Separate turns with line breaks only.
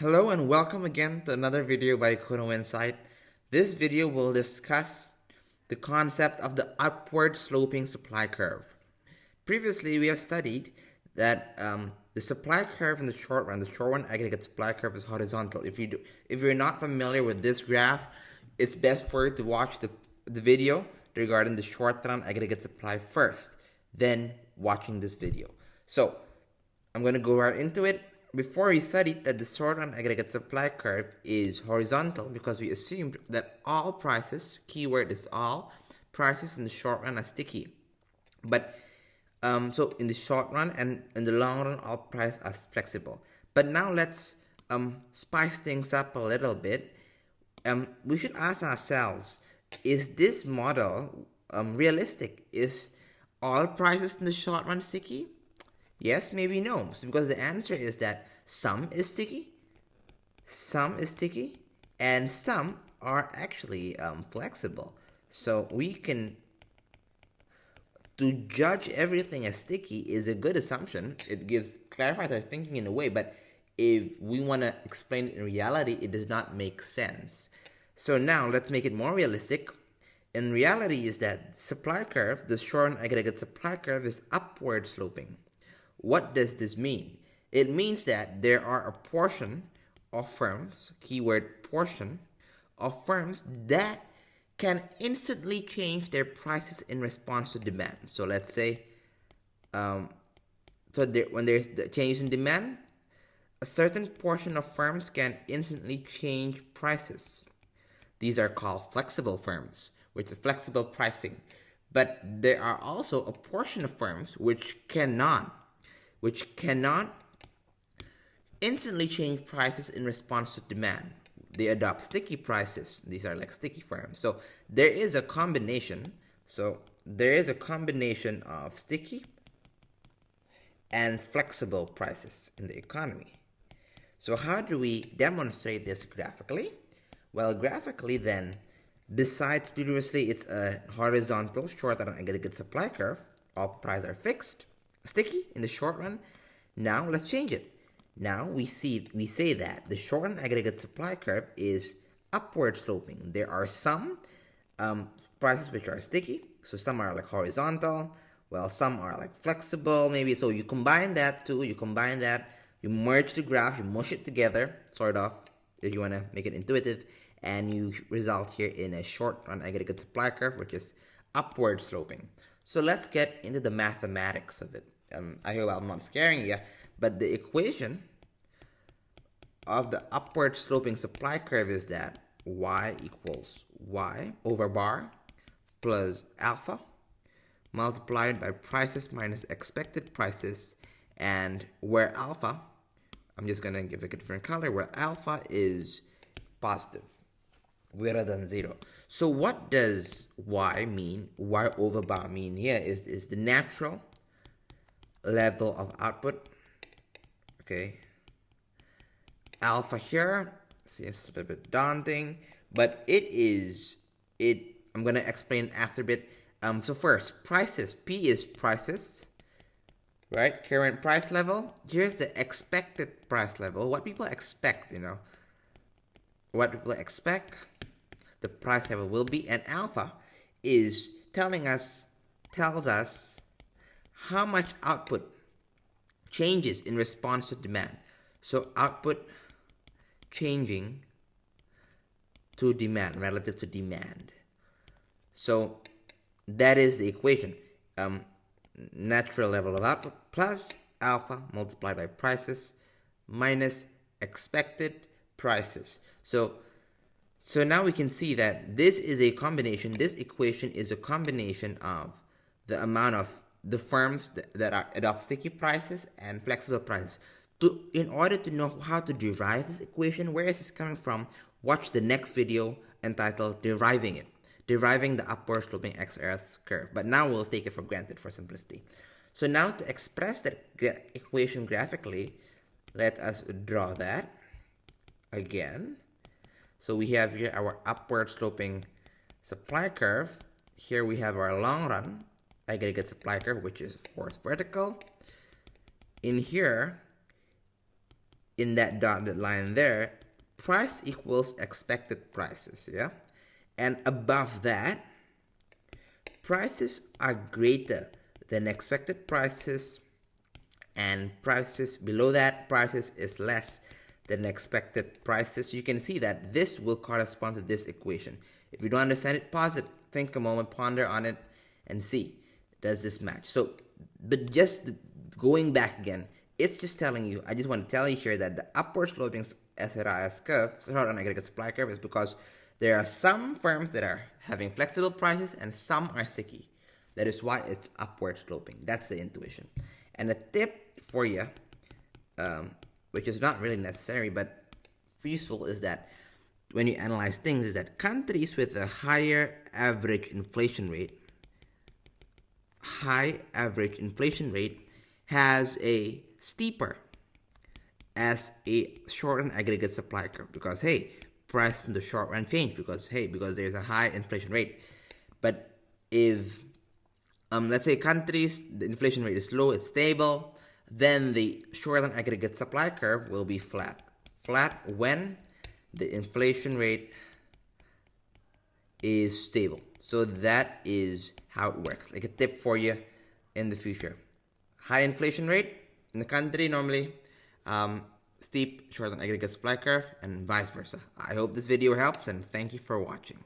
Hello and welcome again to another video by Kono Insight. This video will discuss the concept of the upward sloping supply curve. Previously, we have studied that the supply curve in the short run aggregate supply curve is horizontal. If you're not familiar with this graph, it's best for you to watch the video regarding the short run aggregate supply first, then watching this video. So I'm going to go right into it. Before we studied that the short run aggregate supply curve is horizontal because we assumed that all prices, keyword is all, prices in the short run are sticky. But so in the short run and in the long run, all prices are flexible. But now let's spice things up a little bit. We should ask ourselves, is this model realistic? Is all prices in the short run sticky? Yes, maybe no. So because the answer is that some is sticky, and some are actually flexible. So we can, to judge everything as sticky is a good assumption. It clarifies our thinking in a way, but if we want to explain it in reality, it does not make sense. So now let's make it more realistic. In reality is that supply curve, the short aggregate supply curve is upward sloping. What does this mean? It means that there are a portion of firms, keyword portion, of firms that can instantly change their prices in response to demand. So let's say, when there's the change in demand, a certain portion of firms can instantly change prices. These are called flexible firms with flexible pricing. But there are also a portion of firms which cannot instantly change prices in response to demand. They adopt sticky prices. These are like sticky firms. So there is a combination. Of sticky and flexible prices in the economy. So how do we demonstrate this graphically? Well, graphically then, besides previously it's a horizontal short run aggregate supply curve, all prices are fixed, sticky in the short run. Now let's change it. Now we say that the short run aggregate supply curve is upward sloping. There are some prices which are sticky, so some are like horizontal, while some are like flexible maybe. So you combine that, you merge the graph, you mush it together, sort of, if you want to make it intuitive, and you result here in a short run aggregate supply curve which is upward sloping. So let's get into the mathematics of it. I hope I'm not scaring you, but the equation of the upward sloping supply curve is that y equals y over bar plus alpha multiplied by prices minus expected prices, and where alpha, I'm just going to give it a different color, where alpha is positive, greater than 0. So what does y mean? Y over bar mean here is the natural level of output. Okay, alpha here seems a little bit daunting, but I'm gonna explain after a bit. So first, prices. P is prices, right? Current price level. Here's the expected price level. What people expect, the price level will be, and alpha is tells us how much output changes in response to demand. So output changing to demand, relative to demand. So that is the equation. Natural level of output plus alpha multiplied by prices minus expected prices. So now we can see that this equation is a combination of the amount of the firms that adopt sticky prices and flexible prices. In order to know how to derive this equation, where is this coming from, watch the next video entitled Deriving the upward sloping SRAS curve. But now we'll take it for granted for simplicity. So now to express that equation graphically, let us draw that again. So we have here our upward sloping supply curve. Here we have our long run aggregate supply curve, which is of course vertical. In here, in that dotted line there, price equals expected prices, yeah? And above that, prices are greater than expected prices, and prices below that, prices is less than expected prices. You can see that this will correspond to this equation. If you don't understand it, pause it, think a moment, ponder on it, and see, does this match? So, but just going back again, it's just telling you, I just want to tell you here that the upward sloping SRAS curve, short run aggregate supply curve, is because there are some firms that are having flexible prices and some are sticky. That is why it's upward sloping. That's the intuition. And a tip for you, which is not really necessary but useful, is that when you analyze things, is that countries with a higher average inflation rate, has a steeper as a short run aggregate supply curve, because hey, price in the short run change because there's a high inflation rate. But if let's say countries, the inflation rate is low, it's stable, then the short run aggregate supply curve will be flat when the inflation rate is stable. So that is how it works. Like a tip for you in the future: high inflation rate in the country, normally steep short run aggregate supply curve, and vice versa. I hope this video helps, and thank you for watching.